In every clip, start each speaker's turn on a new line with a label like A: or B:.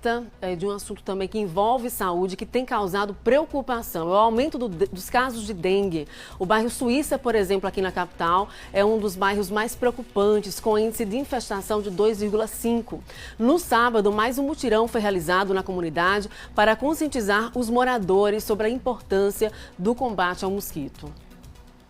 A: alerta de um assunto também que envolve saúde, que tem causado preocupação. É o aumento dos casos de dengue. O bairro Suíça, por exemplo, aqui na capital, é um dos bairros mais preocupantes, com índice de infestação de 2,5. No sábado, mais um mutirão foi realizado na comunidade para conscientizar os moradores sobre a importância do combate ao mosquito.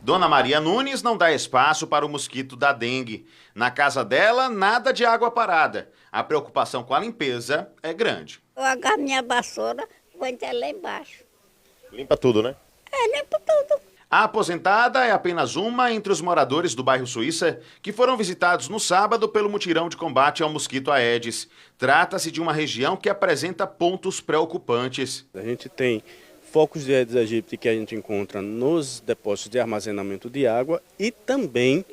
B: Dona Maria Nunes não dá espaço para o mosquito da dengue. Na casa dela, nada de água parada. A preocupação com a limpeza é grande.
C: Eu agarro minha vassoura, vou entrar lá embaixo.
B: Limpa tudo, né?
C: Limpa tudo.
B: A aposentada é apenas uma entre os moradores do bairro Suíça que foram visitados no sábado pelo mutirão de combate ao mosquito Aedes. Trata-se de uma região que apresenta pontos preocupantes.
D: A gente tem focos de Aedes aegypti que a gente encontra nos depósitos de armazenamento de água e também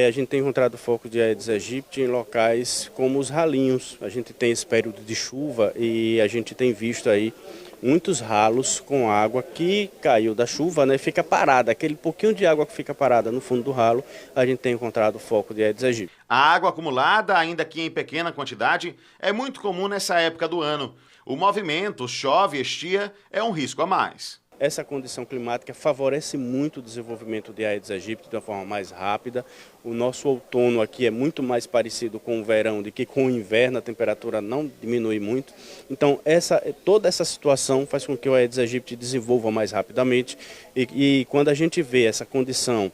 D: a gente tem encontrado focos de Aedes aegypti em locais como os ralinhos. A gente tem esse período de chuva e a gente tem visto aí muitos ralos com água que caiu da chuva, né, fica parada. Aquele pouquinho de água que fica parada no fundo do ralo, a gente tem encontrado foco de Aedes aegypti.
B: A água acumulada, ainda que em pequena quantidade, é muito comum nessa época do ano. O movimento chove, estia, é um risco a mais.
D: Essa condição climática favorece muito o desenvolvimento de Aedes aegypti de uma forma mais rápida. O nosso outono aqui é muito mais parecido com o verão do que com o inverno, a temperatura não diminui muito. Então toda essa situação faz com que o Aedes aegypti desenvolva mais rapidamente e quando a gente vê essa condição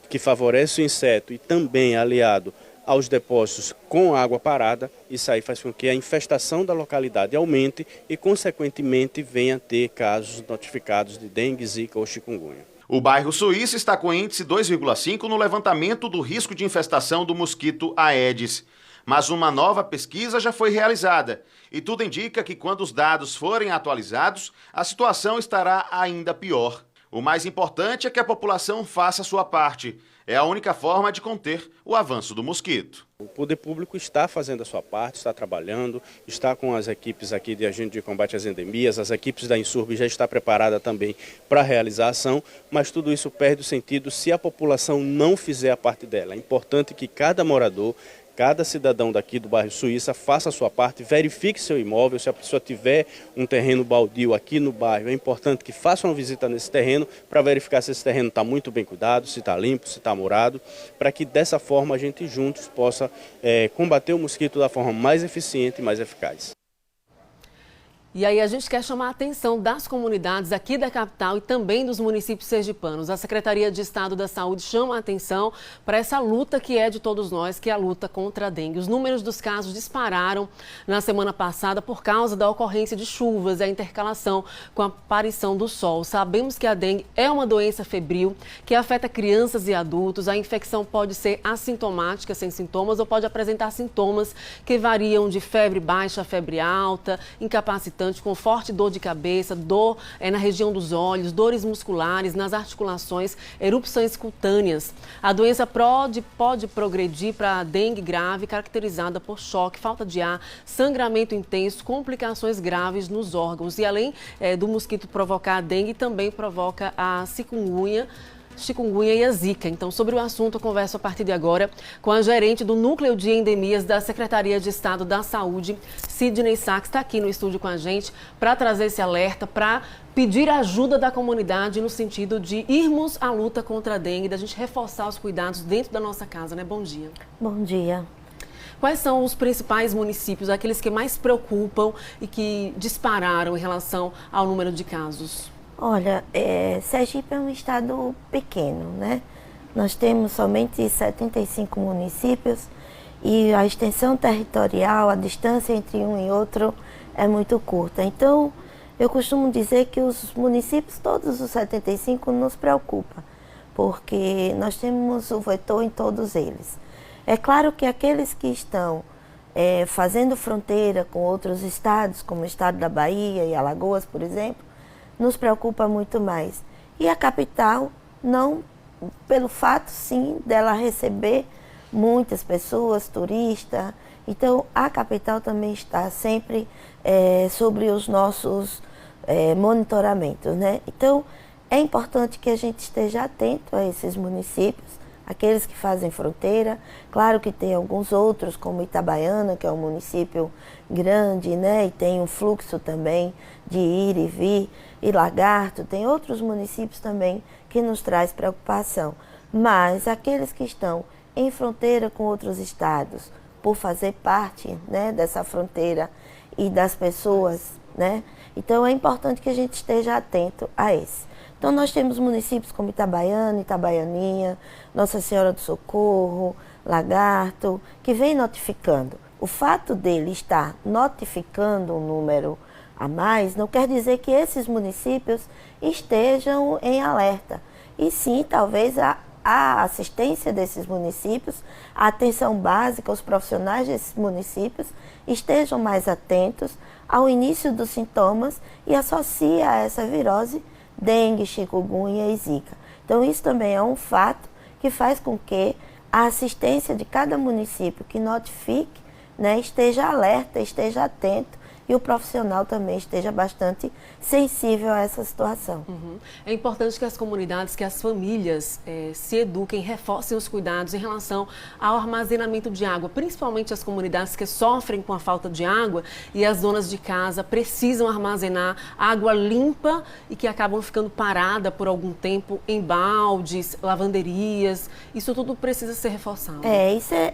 D: que favorece o inseto e também aliado aos depósitos com água parada, isso aí faz com que a infestação da localidade aumente e, consequentemente, venha a ter casos notificados de dengue, zika ou chikungunya.
B: O bairro Suíça está com índice 2,5 no levantamento do risco de infestação do mosquito Aedes. Mas uma nova pesquisa já foi realizada e tudo indica que quando os dados forem atualizados, a situação estará ainda pior. O mais importante é que a população faça a sua parte. É a única forma de conter o avanço do mosquito.
D: O poder público está fazendo a sua parte, está trabalhando, está com as equipes aqui de agente de combate às endemias, as equipes da Insurb já está preparada também para realizar a ação, mas tudo isso perde o sentido se a população não fizer a parte dela. É importante que cada morador, cada cidadão daqui do bairro Suíça faça a sua parte, verifique seu imóvel. Se a pessoa tiver um terreno baldio aqui no bairro, é importante que faça uma visita nesse terreno para verificar se esse terreno está muito bem cuidado, se está limpo, se está murado, para que dessa forma a gente juntos possa combater o mosquito da forma mais eficiente e mais eficaz.
A: E aí a gente quer chamar a atenção das comunidades aqui da capital e também dos municípios sergipanos. A Secretaria de Estado da Saúde chama a atenção para essa luta que é de todos nós, que é a luta contra a dengue. Os números dos casos dispararam na semana passada por causa da ocorrência de chuvas e a intercalação com a aparição do sol. Sabemos que a dengue é uma doença febril que afeta crianças e adultos. A infecção pode ser assintomática, sem sintomas, ou pode apresentar sintomas que variam de febre baixa a febre alta, incapacitante, com forte dor de cabeça, dor na região dos olhos, dores musculares, nas articulações, erupções cutâneas. A doença pode progredir para a dengue grave, caracterizada por choque, falta de ar, sangramento intenso, complicações graves nos órgãos. E além do mosquito provocar a dengue, também provoca a chikungunya e a zika. Então, sobre o assunto, eu converso a partir de agora com a gerente do Núcleo de Endemias da Secretaria de Estado da Saúde, Sidney Sá, que está aqui no estúdio com a gente para trazer esse alerta, para pedir ajuda da comunidade no sentido de irmos à luta contra a dengue, da gente reforçar os cuidados dentro da nossa casa, né? Bom dia.
E: Bom dia.
A: Quais são os principais municípios, aqueles que mais preocupam e que dispararam em relação ao número de casos?
E: Olha, Sergipe é um estado pequeno, né? Nós temos somente 75 municípios e a extensão territorial, a distância entre um e outro é muito curta. Então, eu costumo dizer que os municípios, todos os 75, nos preocupam, porque nós temos o vetor em todos eles. É claro que aqueles que estão fazendo fronteira com outros estados, como o estado da Bahia e Alagoas, por exemplo, nos preocupa muito mais. E a capital, não, pelo fato, sim, dela receber muitas pessoas, turistas. Então, a capital também está sempre sobre os nossos monitoramentos, né? Então, é importante que a gente esteja atento a esses municípios, aqueles que fazem fronteira. Claro que tem alguns outros, como Itabaiana, que é um município grande, né, e tem um fluxo também de ir e vir, e Lagarto, tem outros municípios também que nos traz preocupação. Mas aqueles que estão em fronteira com outros estados, por fazer parte, né, dessa fronteira e das pessoas, né, então é importante que a gente esteja atento a esse. Então nós temos municípios como Itabaiana, Itabaianinha, Nossa Senhora do Socorro, Lagarto, que vem notificando. O fato dele estar notificando um número a mais não quer dizer que esses municípios estejam em alerta. E sim, talvez a assistência desses municípios, a atenção básica, os profissionais desses municípios estejam mais atentos ao início dos sintomas e associa a essa virose dengue, chikungunya e zika. Então isso também é um fato que faz com que a assistência de cada município que notifique, né, esteja alerta, esteja atento, e o profissional também esteja bastante sensível a essa situação.
A: É importante que as comunidades, que as famílias se eduquem, reforcem os cuidados em relação ao armazenamento de água, principalmente as comunidades que sofrem com a falta de água e as donas de casa precisam armazenar água limpa e que acabam ficando parada por algum tempo em baldes, lavanderias. Isso tudo precisa ser reforçado.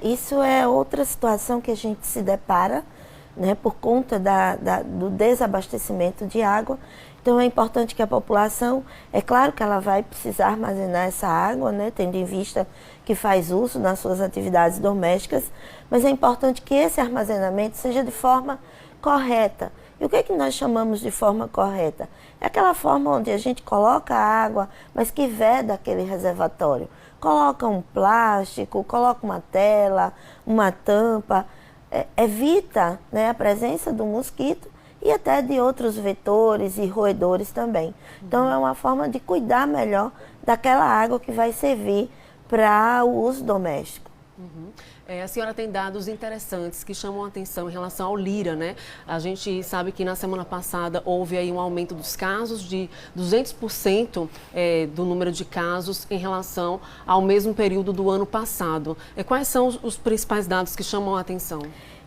E: Isso é outra situação que a gente se depara, né, por conta do desabastecimento de água. Então é importante que a população, é claro que ela vai precisar armazenar essa água, né, tendo em vista que faz uso nas suas atividades domésticas, mas é importante que esse armazenamento seja de forma correta. E o que é que nós chamamos de forma correta? É aquela forma onde a gente coloca a água, mas que veda aquele reservatório. Coloca um plástico, coloca uma tela, uma tampa, evita, né, a presença do mosquito e até de outros vetores e roedores também. Então é uma forma de cuidar melhor daquela água que vai servir para o uso doméstico.
A: A senhora tem dados interessantes que chamam a atenção em relação ao Lira, né? A gente sabe que na semana passada houve aí um aumento dos casos de 200% do número de casos em relação ao mesmo período do ano passado. Quais são os principais dados que chamam a atenção?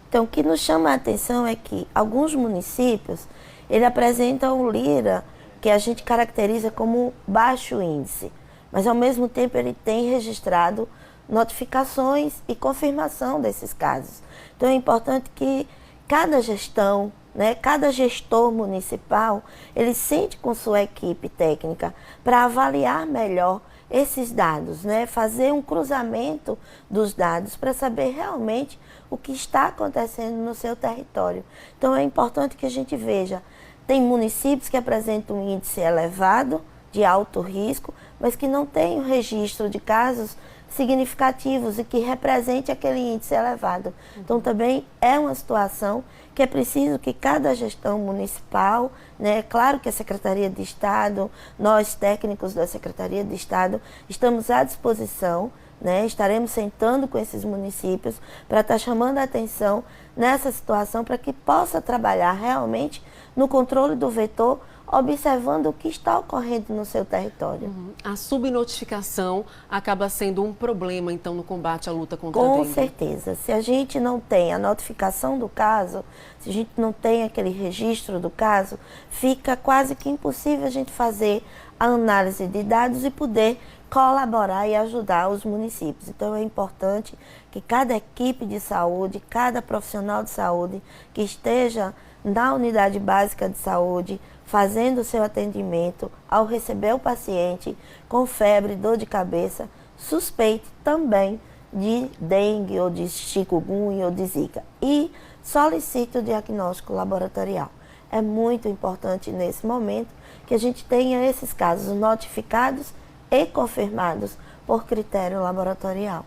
E: Então, o que nos chama a atenção é que alguns municípios, ele apresentam o Lira, que a gente caracteriza como baixo índice, mas ao mesmo tempo ele tem registrado notificações e confirmação desses casos. Então é importante que cada gestão, né, cada gestor municipal, ele sente com sua equipe técnica para avaliar melhor esses dados, né, fazer um cruzamento dos dados para saber realmente o que está acontecendo no seu território. Então é importante que a gente veja, tem municípios que apresentam um índice elevado, de alto risco, mas que não tem o registro de casos significativos e que represente aquele índice elevado. Então também é uma situação que é preciso que cada gestão municipal, né, claro que a Secretaria de Estado, nós técnicos da Secretaria de Estado, estamos à disposição, né, estaremos sentando com esses municípios para estar chamando a atenção nessa situação para que possa trabalhar realmente no controle do vetor, observando o que está ocorrendo no seu território.
A: A subnotificação acaba sendo um problema, então, no combate à luta contra a dengue?
E: Com certeza. Se a gente não tem a notificação do caso, se a gente não tem aquele registro do caso, fica quase que impossível a gente fazer a análise de dados e poder colaborar e ajudar os municípios. Então é importante que cada equipe de saúde, cada profissional de saúde que esteja na unidade básica de saúde, fazendo o seu atendimento, ao receber o paciente com febre, dor de cabeça, suspeite também de dengue ou de chikungunya ou de zika e solicite o diagnóstico laboratorial. É muito importante nesse momento que a gente tenha esses casos notificados e confirmados por critério laboratorial.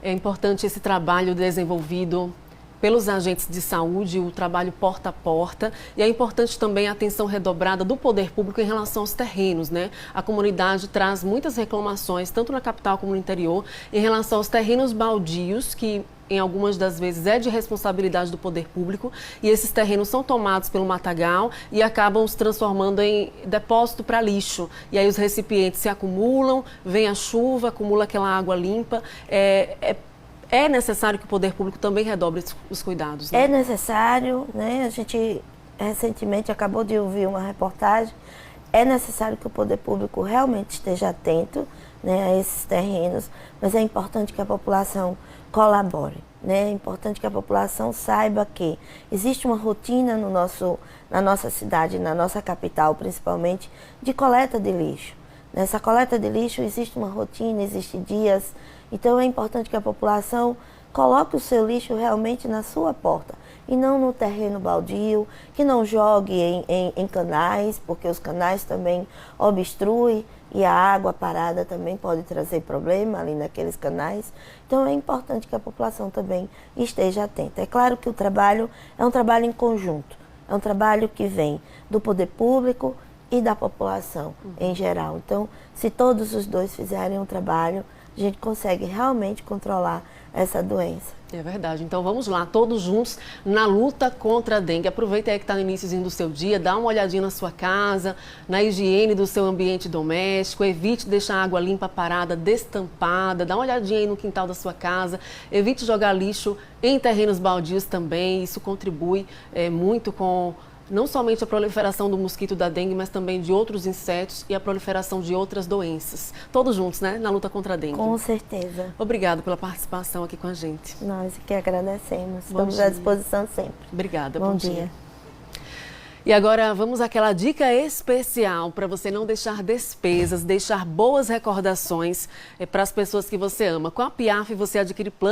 A: É importante esse trabalho desenvolvido pelos agentes de saúde, o trabalho porta a porta, e é importante também a atenção redobrada do poder público em relação aos terrenos, né? A comunidade traz muitas reclamações, tanto na capital como no interior, em relação aos terrenos baldios que em algumas das vezes, é de responsabilidade do poder público e esses terrenos são tomados pelo matagal e acabam se transformando em depósito para lixo. E aí os recipientes se acumulam, vem a chuva, acumula aquela água limpa. É necessário que o poder público também redobre os cuidados, né?
E: É necessário, né? A gente recentemente acabou de ouvir uma reportagem. É necessário que o poder público realmente esteja atento, né, a esses terrenos, mas é importante que a população colabore, né? É importante que a população saiba que existe uma rotina na nossa cidade, na nossa capital principalmente, de coleta de lixo. Nessa coleta de lixo existe uma rotina, existem dias, então é importante que a população coloque o seu lixo realmente na sua porta e não no terreno baldio, que não jogue em canais, porque os canais também obstruem e a água parada também pode trazer problema ali naqueles canais. Então é importante que a população também esteja atenta. É claro que o trabalho é um trabalho em conjunto, é um trabalho que vem do poder público e da população em geral. Então, se todos os dois fizerem um trabalho, a gente consegue realmente controlar essa doença.
A: É verdade. Então vamos lá, todos juntos na luta contra a dengue. Aproveita aí que está no iníciozinho do seu dia, dá uma olhadinha na sua casa, na higiene do seu ambiente doméstico, evite deixar a água limpa parada, destampada, dá uma olhadinha aí no quintal da sua casa, evite jogar lixo em terrenos baldios também, isso contribui muito com não somente a proliferação do mosquito da dengue, mas também de outros insetos e a proliferação de outras doenças. Todos juntos, né, na luta contra a dengue.
E: Com certeza.
A: Obrigado pela participação aqui com a gente.
E: Nós que agradecemos. Estamos à disposição sempre.
A: Obrigada.
E: Bom dia.
A: E agora vamos àquela dica especial para você não deixar despesas, deixar boas recordações para as pessoas que você ama. Com a Piaf você adquire planos